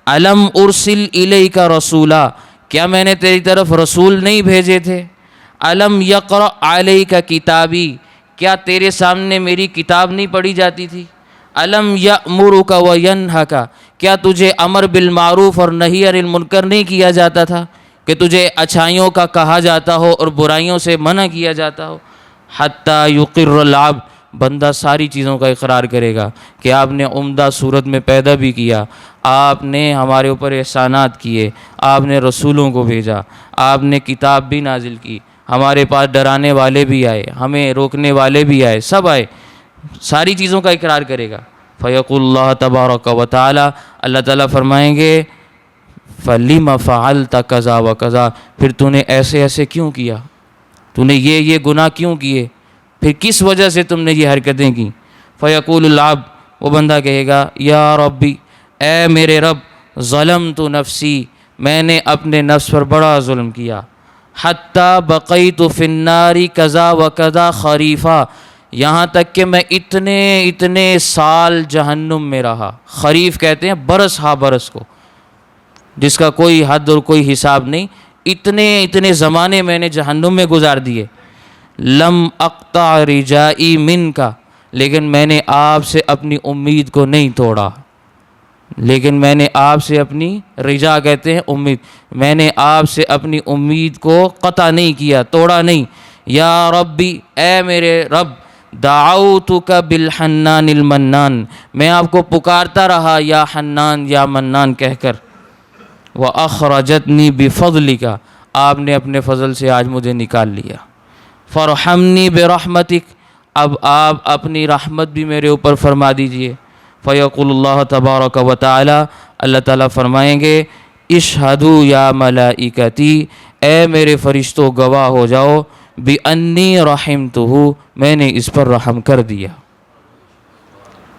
الم ارسل الیک رسولا، کیا میں نے تیری طرف رسول نہیں بھیجے تھے؟ الم یقرأ علیک کتابی، کیا تیرے سامنے میری کتاب نہیں پڑھی جاتی تھی؟ الم یأمرک وینہک، کیا تجھے امر بالمعروف اور نہی عن المنکر نہیں کیا جاتا تھا کہ تجھے اچھائیوں کا کہا جاتا ہو اور برائیوں سے منع کیا جاتا ہو؟ حتیٰ یقر العبد، بندہ ساری چیزوں کا اقرار کرے گا کہ آپ نے عمدہ صورت میں پیدا بھی کیا، آپ نے ہمارے اوپر احسانات کیے، آپ نے رسولوں کو بھیجا، آپ نے کتاب بھی نازل کی، ہمارے پاس ڈرانے والے بھی آئے، ہمیں روکنے والے بھی آئے، سب آئے، ساری چیزوں کا اقرار کرے گا۔ فیقول اللہ تبارک و تعالی، اللہ تعالیٰ فرمائیں گے فَلِمَ فَعَلْتَ كَذَا وَكَذَا، پھر تو نے ایسے ایسے کیوں کیا، تو نے یہ گناہ کیوں کیے، پھر کس وجہ سے تم نے یہ حرکتیں کی؟ فیقول العبد، وہ بندہ کہے گا یا ربی، اے میرے رب، ظلمت نفسی، میں نے اپنے نفس پر بڑا ظلم کیا، حتیٰ بقیت فی النار کذا وکذا خریفا، یہاں تک کہ میں اتنے سال جہنم میں رہا۔ خریف کہتے ہیں برس ہا برس کو، جس کا کوئی حد اور کوئی حساب نہیں، اتنے زمانے میں نے جہنم میں گزار دیے۔ لم اقطع رجائی منک، لیکن میں نے آپ سے اپنی امید کو نہیں توڑا، لیکن میں نے آپ سے اپنی رجا کہتے ہیں امید، میں نے آپ سے اپنی امید کو قطع نہیں کیا، توڑا نہیں۔ یا ربی، اے میرے رب، دعوتک بالحنان المنان، میں آپ کو پکارتا رہا یا حنان یا منان کہہ کر۔ وَأَخْرَجَتْنِي بِفَضْلِكَ، آپ نے اپنے فضل سے آج مجھے نکال لیا۔ فَارْحَمْنِي بِرَحْمَتِكَ، اب آپ اپنی رحمت بھی میرے اوپر فرما دیجئے۔ فیقول اللہ تبارک و تعالی، اللہ تعالیٰ فرمائیں گے اشہدوا یا ملائکتی، اے میرے فرشتوں گواہ ہو جاؤ، بِأَنِّي رَحِمْتُهُ، میں نے اس پر رحم کر دیا۔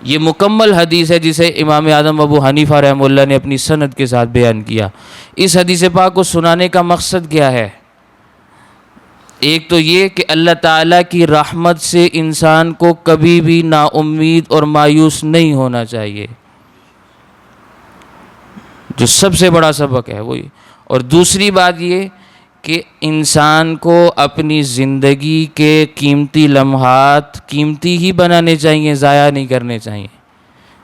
یہ مکمل حدیث ہے جسے امام اعظم ابو حنیفہ رحمہ اللہ نے اپنی سند کے ساتھ بیان کیا۔ اس حدیث پاک کو سنانے کا مقصد کیا ہے؟ ایک تو یہ کہ اللہ تعالیٰ کی رحمت سے انسان کو کبھی بھی نا امید اور مایوس نہیں ہونا چاہیے، جو سب سے بڑا سبق ہے وہی۔ اور دوسری بات یہ کہ انسان کو اپنی زندگی کے قیمتی لمحات قیمتی ہی بنانے چاہیے، ضائع نہیں کرنے چاہیے،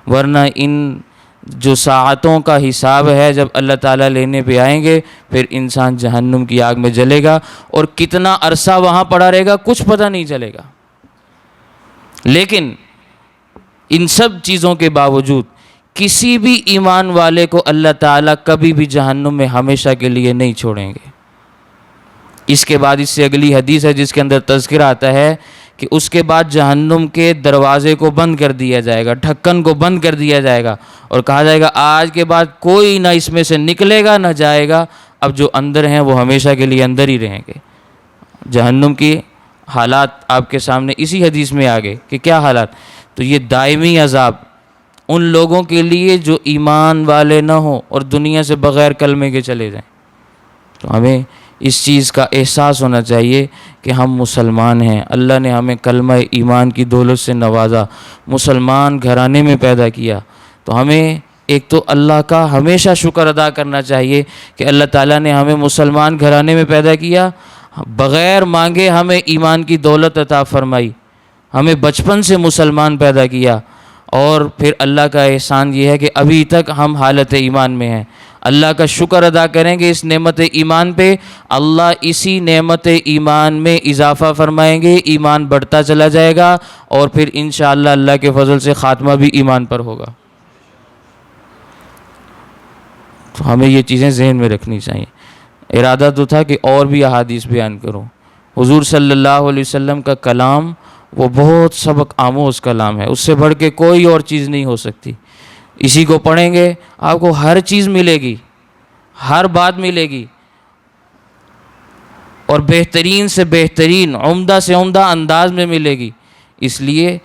ورنہ ان جو ساعتوں کا حساب ہے جب اللہ تعالیٰ لینے پہ آئیں گے، پھر انسان جہنم کی آگ میں جلے گا اور کتنا عرصہ وہاں پڑا رہے گا کچھ پتہ نہیں چلے گا۔ لیکن ان سب چیزوں کے باوجود کسی بھی ایمان والے کو اللہ تعالیٰ کبھی بھی جہنم میں ہمیشہ کے لیے نہیں چھوڑیں گے۔ اس کے بعد اس سے اگلی حدیث ہے جس کے اندر تذکرہ آتا ہے کہ اس کے بعد جہنم کے دروازے کو بند کر دیا جائے گا، ڈھکن کو بند کر دیا جائے گا اور کہا جائے گا آج کے بعد کوئی نہ اس میں سے نکلے گا نہ جائے گا، اب جو اندر ہیں وہ ہمیشہ کے لیے اندر ہی رہیں گے۔ جہنم کی حالات آپ کے سامنے اسی حدیث میں آگے کہ کیا حالات، تو یہ دائمی عذاب ان لوگوں کے لیے جو ایمان والے نہ ہوں اور دنیا سے بغیر کلمے کے چلے جائیں۔ تو ہمیں اس چیز کا احساس ہونا چاہیے کہ ہم مسلمان ہیں، اللہ نے ہمیں کلمہ ایمان کی دولت سے نوازا، مسلمان گھرانے میں پیدا کیا، تو ہمیں ایک تو اللہ کا ہمیشہ شکر ادا کرنا چاہیے کہ اللہ تعالیٰ نے ہمیں مسلمان گھرانے میں پیدا کیا، بغیر مانگے ہمیں ایمان کی دولت عطا فرمائی، ہمیں بچپن سے مسلمان پیدا کیا، اور پھر اللہ کا احسان یہ ہے کہ ابھی تک ہم حالت ایمان میں ہیں۔ اللہ کا شکر ادا کریں گے اس نعمت ایمان پہ، اللہ اسی نعمت ایمان میں اضافہ فرمائیں گے، ایمان بڑھتا چلا جائے گا، اور پھر انشاءاللہ اللہ کے فضل سے خاتمہ بھی ایمان پر ہوگا۔ تو ہمیں یہ چیزیں ذہن میں رکھنی چاہیے۔ ارادہ تو تھا کہ اور بھی احادیث بیان کروں۔ حضور صلی اللہ علیہ وسلم کا کلام وہ بہت سبق آموز کلام ہے، اس سے بڑھ کے کوئی اور چیز نہیں ہو سکتی۔ اسی کو پڑھیں گے آپ کو ہر چیز ملے گی، ہر بات ملے گی، اور بہترین سے بہترین، عمدہ سے عمدہ انداز میں ملے گی۔ اس لیے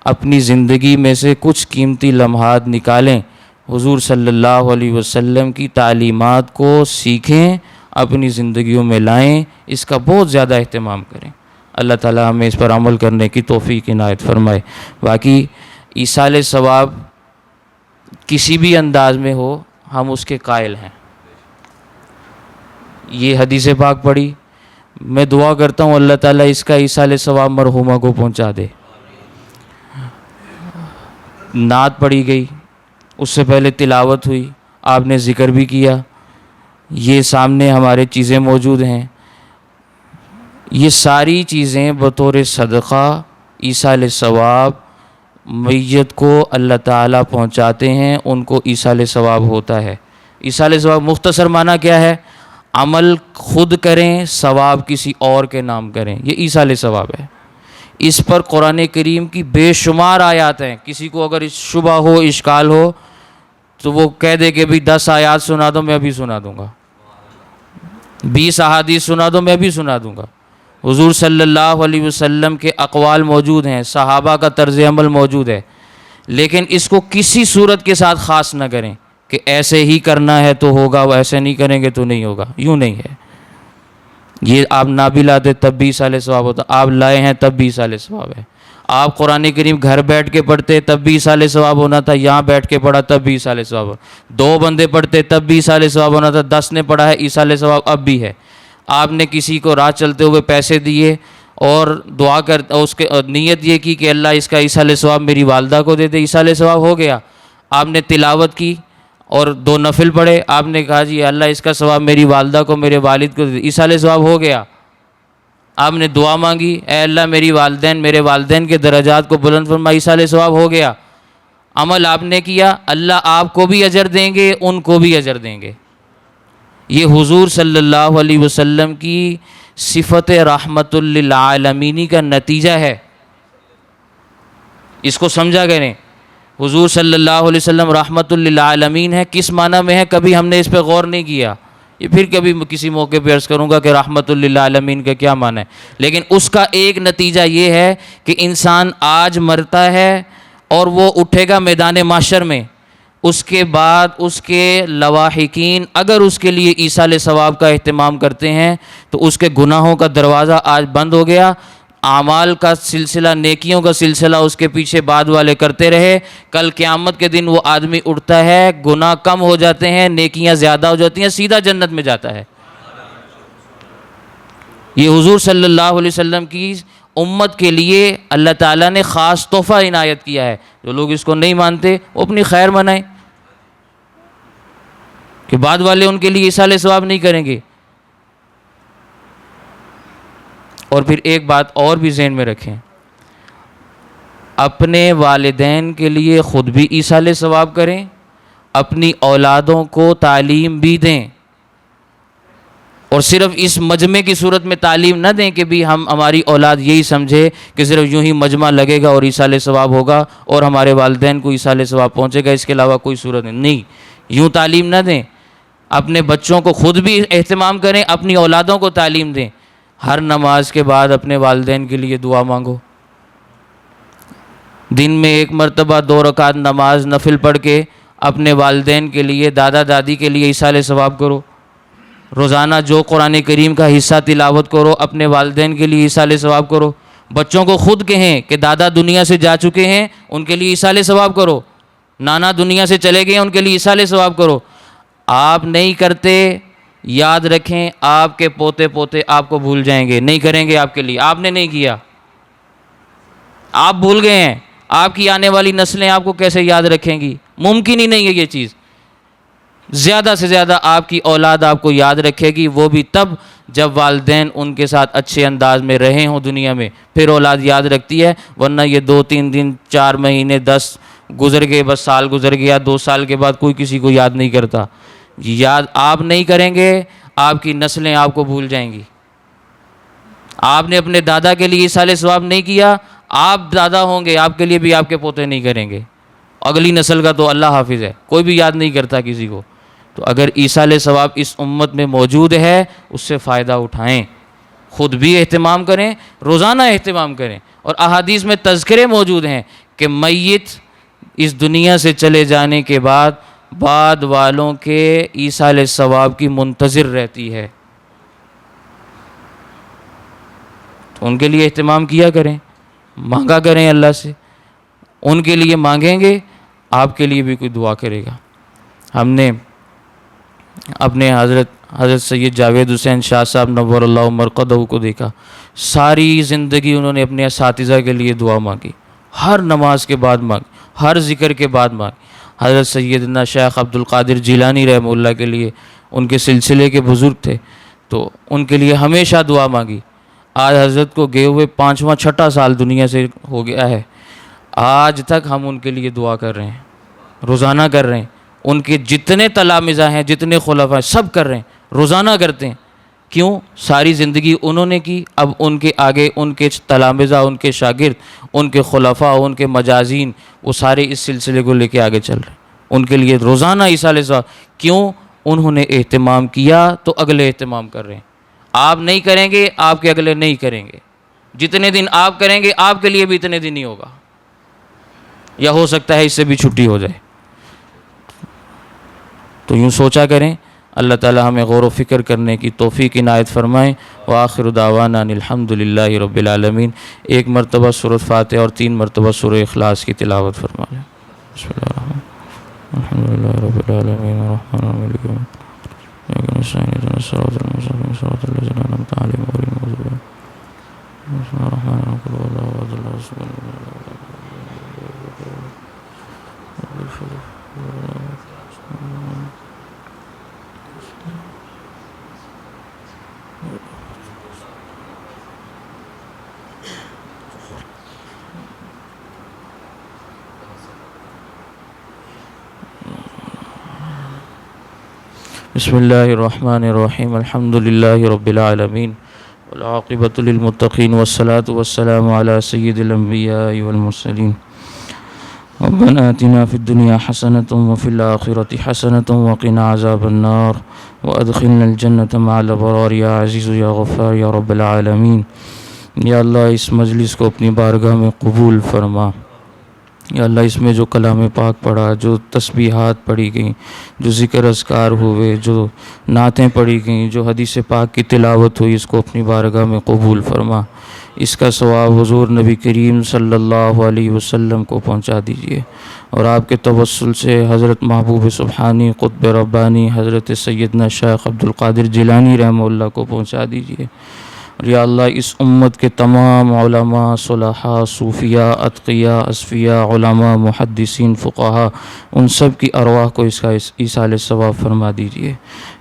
اپنی زندگی میں سے کچھ قیمتی لمحات نکالیں، حضور صلی اللہ علیہ وسلم کی تعلیمات کو سیکھیں، اپنی زندگیوں میں لائیں، اس کا بہت زیادہ اہتمام کریں۔ اللہ تعالیٰ ہمیں اس پر عمل کرنے کی توفیق عنایت فرمائے۔ باقی ایصال ثواب کسی بھی انداز میں ہو، ہم اس کے قائل ہیں۔ یہ حدیث پاک پڑھی، میں دعا کرتا ہوں اللہ تعالیٰ اس کا ایصال ثواب مرحومہ کو پہنچا دے۔ نعت پڑھی گئی، اس سے پہلے تلاوت ہوئی، آپ نے ذکر بھی کیا، یہ سامنے ہمارے چیزیں موجود ہیں۔ یہ ساری چیزیں بطور صدقہ ایصال ثواب میت کو اللہ تعالیٰ پہنچاتے ہیں، ان کو ایصال ثواب ہوتا ہے۔ ایصال ثواب مختصر معنی کیا ہے؟ عمل خود کریں، ثواب کسی اور کے نام کریں، یہ ایصال ثواب ہے۔ اس پر قرآن کریم کی بے شمار آیات ہیں۔ کسی کو اگر شبہ ہو، اشکال ہو، تو وہ کہہ دے کہ بھی 10 آیات سنا دو، میں ابھی سنا دوں گا، 20 احادیث سنا دو، میں بھی سنا دوں گا۔ حضور صلی اللہ علیہ وسلم کے اقوال موجود ہیں، صحابہ کا طرز عمل موجود ہے، لیکن اس کو کسی صورت کے ساتھ خاص نہ کریں کہ ایسے ہی کرنا ہے تو ہوگا، وہ ایسے نہیں کریں گے تو نہیں ہوگا، یوں نہیں ہے۔ یہ آپ نہ بھی لاتے تب بھی ایصال ثواب ہوتا، آپ لائے ہیں تب بھی ایصال ثواب ہے۔ آپ قرآن کریم گھر بیٹھ کے پڑھتے تب بھی ایصال ثواب ہونا تھا، یہاں بیٹھ کے پڑھا تب بھی ایصال ثواب ہونا، 2 بندے پڑھتے تب بھی ایصال ثواب ہونا تھا، 10 نے پڑھا ہے، ایصال ثواب اب بھی ہے۔ آپ نے کسی کو راہ چلتے ہوئے پیسے دیے اور دعا کر اس کے نیت یہ کی کہ اللہ اس کا ایصال ثواب میری والدہ کو دے دے، ایصال ثواب ہو گیا۔ آپ نے تلاوت کی اور 2 نفل پڑھے، آپ نے کہا جی اللہ اس کا ثواب میری والدہ کو، میرے والد کو دے دے، ایصال ثواب ہو گیا۔ آپ نے دعا مانگی، اے اللہ میری والدین، میرے والدین کے درجات کو بلند فرما، ایصال ثواب ہو گیا۔ عمل آپ نے کیا، اللہ آپ کو بھی اجر دیں گے، ان کو بھی اجر دیں گے۔ یہ حضور صلی اللہ علیہ وسلم کی صفت رحمت للعالمین کا نتیجہ ہے، اس کو سمجھا کریں۔ حضور صلی اللہ علیہ وسلم رحمت للعالمین ہے، کس معنی میں ہے کبھی ہم نے اس پہ غور نہیں کیا، یہ پھر کبھی کسی موقع پہ عرض کروں گا کہ رحمت للعالمین کا کیا معنی ہے۔ لیکن اس کا ایک نتیجہ یہ ہے کہ انسان آج مرتا ہے اور وہ اٹھے گا میدان محشر میں، اس کے بعد اس کے لواحقین اگر اس کے لیے ایصال ثواب کا اہتمام کرتے ہیں تو اس کے گناہوں کا دروازہ آج بند ہو گیا، اعمال کا سلسلہ، نیکیوں کا سلسلہ اس کے پیچھے بعد والے کرتے رہے، کل قیامت کے دن وہ آدمی اٹھتا ہے، گناہ کم ہو جاتے ہیں، نیکیاں زیادہ ہو جاتی ہیں، سیدھا جنت میں جاتا ہے۔ یہ حضور صلی اللہ علیہ وسلم کی امت کے لیے اللہ تعالیٰ نے خاص تحفہ عنایت کیا ہے۔ جو لوگ اس کو نہیں مانتے وہ اپنی خیر منائیں کہ بعد والے ان کے لیے ایصال ثواب نہیں کریں گے۔ اور پھر ایک بات اور بھی ذہن میں رکھیں، اپنے والدین کے لیے خود بھی ایصال ثواب کریں، اپنی اولادوں کو تعلیم بھی دیں، اور صرف اس مجمع کی صورت میں تعلیم نہ دیں کہ بھی ہماری اولاد یہی سمجھے کہ صرف یوں ہی مجمع لگے گا اور ایصال ثواب ہوگا اور ہمارے والدین کو ایصال ثواب پہنچے گا، اس کے علاوہ کوئی صورت نہیں، یوں تعلیم نہ دیں۔ اپنے بچوں کو خود بھی اہتمام کریں، اپنی اولادوں کو تعلیم دیں۔ ہر نماز کے بعد اپنے والدین کے لیے دعا مانگو، دن میں 1 مرتبہ 2 رکعت نماز نفل پڑھ کے اپنے والدین کے لیے، دادا دادی کے لیے ایصال ثواب کرو۔ روزانہ جو قرآن کریم کا حصہ تلاوت کرو، اپنے والدین کے لیے ایصال ثواب کرو۔ بچوں کو خود کہیں کہ دادا دنیا سے جا چکے ہیں، ان کے لیے ایصال ثواب کرو، نانا دنیا سے چلے گئے ہیں، ان کے لیے ایصال ثواب کرو۔ آپ نہیں کرتے، یاد رکھیں آپ کے پوتے پوتے آپ کو بھول جائیں گے، نہیں کریں گے آپ کے لیے، آپ نے نہیں کیا، آپ بھول گئے ہیں، آپ کی آنے والی نسلیں آپ کو کیسے یاد رکھیں گی؟ ممکن ہی نہیں ہے یہ چیز۔ زیادہ سے زیادہ آپ کی اولاد آپ کو یاد رکھے گی، وہ بھی تب جب والدین ان کے ساتھ اچھے انداز میں رہے ہوں دنیا میں، پھر اولاد یاد رکھتی ہے، ورنہ یہ 2-3 دن 4 مہینے 10 گزر گئے، بس سال گزر گیا، 2 سال کے بعد کوئی کسی کو یاد نہیں کرتا۔ یاد آپ نہیں کریں گے، آپ کی نسلیں آپ کو بھول جائیں گی۔ آپ نے اپنے دادا کے لیے ایصال ثواب نہیں کیا، آپ دادا ہوں گے، آپ کے لیے بھی آپ کے پوتے نہیں کریں گے۔ اگلی نسل کا تو اللہ حافظ ہے، کوئی بھی یاد نہیں کرتا کسی کو۔ تو اگر ایصال ثواب اس امت میں موجود ہے، اس سے فائدہ اٹھائیں، خود بھی اہتمام کریں، روزانہ اہتمام کریں۔ اور احادیث میں تذکرے موجود ہیں کہ میت اس دنیا سے چلے جانے کے بعد والوں کے ایصال ثواب کی منتظر رہتی ہے، تو ان کے لیے اہتمام کیا کریں، مانگا کریں اللہ سے۔ ان کے لیے مانگیں گے، آپ کے لیے بھی کوئی دعا کرے گا۔ ہم نے اپنے حضرت سید جاوید حسین شاہ صاحب نور اللہ مرقدہ کو دیکھا، ساری زندگی انہوں نے اپنے اساتذہ کے لیے دعا مانگی، ہر نماز کے بعد مانگی، ہر ذکر کے بعد مانگی۔ حضرت سیدنا شیخ عبد القادر جیلانی رحمہ اللہ کے لیے، ان کے سلسلے کے بزرگ تھے، تو ان کے لیے ہمیشہ دعا مانگی۔ آج حضرت کو گئے ہوئے 5واں 6واں سال دنیا سے ہو گیا ہے، آج تک ہم ان کے لیے دعا کر رہے ہیں، روزانہ کر رہے ہیں۔ ان کے جتنے تلامذہ ہیں، جتنے خلفاء ہیں، سب کر رہے ہیں، روزانہ کرتے ہیں۔ کیوں؟ ساری زندگی انہوں نے کی، اب ان کے آگے ان کے تلامذہ، ان کے شاگرد، ان کے خلفاء، ان کے مجازین، وہ سارے اس سلسلے کو لے کے آگے چل رہے ہیں۔ ان کے لیے روزانہ ایصال ثواب، کیوں؟ انہوں نے اہتمام کیا تو اگلے اہتمام کر رہے ہیں۔ آپ نہیں کریں گے، آپ کے اگلے نہیں کریں گے۔ جتنے دن آپ کریں گے، آپ کے لیے بھی اتنے دن ہی ہوگا، یا ہو سکتا ہے اس سے بھی چھٹی ہو جائے۔ تو یوں سوچا کریں۔ اللہ تعالی ہمیں غور و فکر کرنے کی توفیق عنایت فرمائیں۔ وآخر دعوانا ان الحمدللہ رب العالمین۔ ایک مرتبہ سورۃ فاتحہ اور 3 مرتبہ سورہ اخلاص کی تلاوت فرما لیں۔ بسم اللہ الرحمن الرحیم، الحمدللہ رب العالمین الرحمن الرحیم مالک یوم الدین، ایاک نستعین اهدنا الصراط المستقیم صراط الذین انعمت علیہم غیر المغضوب علیہم۔ بسم اللہ الرحمن الرحیم، قل هو الله احد الله الصمد لم يلد ولم يولد بسم اللہ الرحمن الرحیم، الحمد للہ رب العالمین والعاقبۃ للمتقین والصلاة والسلام علی سید الانبیاء والمرسلین۔ ربنا آتنا فی الدنیا حسنۃ وفی الآخرۃ حسنۃ وقنا عذاب النار وادخلنا الجنۃ مع الابرار یا عزیز یا غفار یا رب العالمین۔ یا اللہ اس مجلس کو اپنی بارگاہ میں قبول فرما۔ یا اللہ اس میں جو کلام پاک پڑھا، جو تسبیحات پڑھی گئیں، جو ذکر اذکار ہوئے، جو نعتیں پڑھی گئیں، جو حدیث پاک کی تلاوت ہوئی، اس کو اپنی بارگاہ میں قبول فرما۔ اس کا ثواب حضور نبی کریم صلی اللہ علیہ وسلم کو پہنچا دیجیے، اور آپ کے توسل سے حضرت محبوب سبحانی قطب ربانی حضرت سیدنا شیخ عبد القادر جیلانی رحمہ اللہ کو پہنچا دیجیے۔ اور یا اللہ اس امت کے تمام علماء، صلحاء، صوفیاء، اتقیاء، اصفیاء، علماء، محدثین، فقہاء، ان سب کی ارواح کو اس کا ایصال ثواب فرما دیجیے۔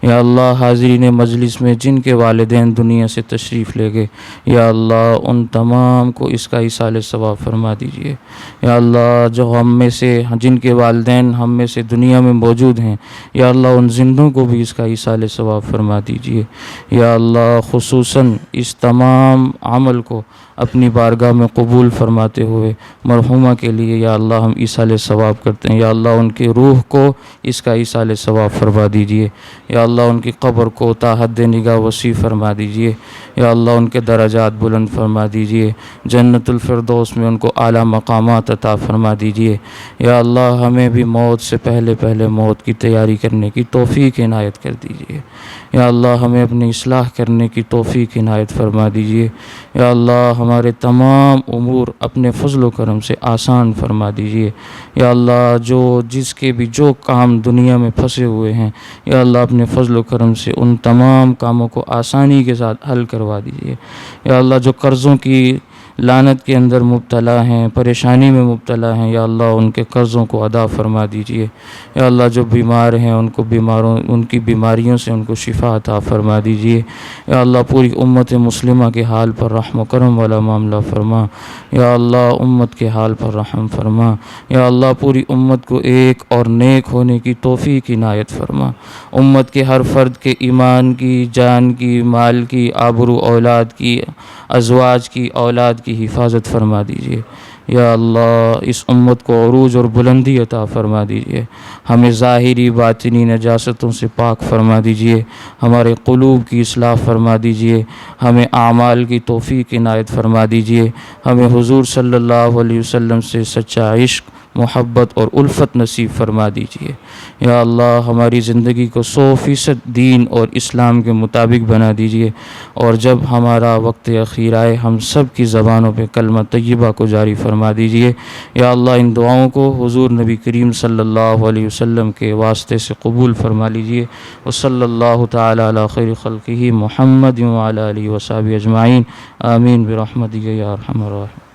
یا اللہ حاضرین مجلس میں جن کے والدین دنیا سے تشریف لے گئے، یا اللہ ان تمام کو اس کا ایصال ثواب فرما دیجیے۔ یا اللہ جو ہم میں سے، جن کے والدین ہم میں سے دنیا میں موجود ہیں، یا اللہ ان زندوں کو بھی اس کا ایصال ثواب فرما دیجیے۔ یا اللہ خصوصاً اس تمام عمل کو اپنی بارگاہ میں قبول فرماتے ہوئے مرحومہ کے لیے یا اللہ ہم ایصال ثواب کرتے ہیں۔ یا اللہ ان کی روح کو اس کا ایصال ثواب فرما دیجیے۔ یا اللہ ان کی قبر کو تا حد نگاہ وسیع فرما دیجیے۔ یا اللہ ان کے درجات بلند فرما دیجیے، جنت الفردوس میں ان کو اعلیٰ مقامات عطا فرما دیجیے۔ یا اللہ ہمیں بھی موت سے پہلے موت کی تیاری کرنے کی توفیق عنایت کر دیجیے۔ یا اللہ ہمیں اپنی اصلاح کرنے کی توفیق عنایت فرما دیجیے۔ یا اللہ ہمارے تمام امور اپنے فضل و کرم سے آسان فرما دیجیے۔ یا اللہ جس کے بھی جو کام دنیا میں پھنسے ہوئے ہیں، یا اللہ اپنے فضل و کرم سے ان تمام کاموں کو آسانی کے ساتھ حل کروا دیجیے۔ یا اللہ جو قرضوں کی لعنت کے اندر مبتلا ہیں، پریشانی میں مبتلا ہیں، یا اللہ ان کے قرضوں کو ادا فرما دیجئے۔ یا اللہ جو بیمار ہیں ان کی بیماریوں سے ان کو شفا عطا فرما دیجئے۔ یا اللہ پوری امت مسلمہ کے حال پر رحم و کرم والا معاملہ فرما۔ یا اللہ امت کے حال پر رحم فرما۔ یا اللہ پوری امت کو ایک اور نیک ہونے کی توفیق عنایت فرما۔ امت کے ہر فرد کے ایمان کی، جان کی، مال کی، آبرو اولاد کی، ازواج کی، اولاد کی حفاظت فرما دیجئے۔ یا اللہ اس امت کو عروج اور بلندی عطا فرما دیجئے۔ ہمیں ظاہری باطنی نجاستوں سے پاک فرما دیجئے۔ ہمارے قلوب کی اصلاح فرما دیجئے۔ ہمیں اعمال کی توفیق عنایت فرما دیجئے۔ ہمیں حضور صلی اللہ علیہ وسلم سے سچا عشق، محبت اور الفت نصیب فرما دیجئے۔ یا اللہ ہماری زندگی کو 100% دین اور اسلام کے مطابق بنا دیجئے، اور جب ہمارا وقت اخیر آئے ہم سب کی زبانوں پہ کلمہ طیبہ کو جاری فرما دیجئے۔ یا اللہ ان دعاؤں کو حضور نبی کریم صلی اللہ علیہ وسلم کے واسطے سے قبول فرما لیجئے۔ وصلی اللہ تعالی علی خیر خلقہ محمد وعلی آلہ وصحبہ اجمعین، آمین برحمتک یا ارحم الراحمین۔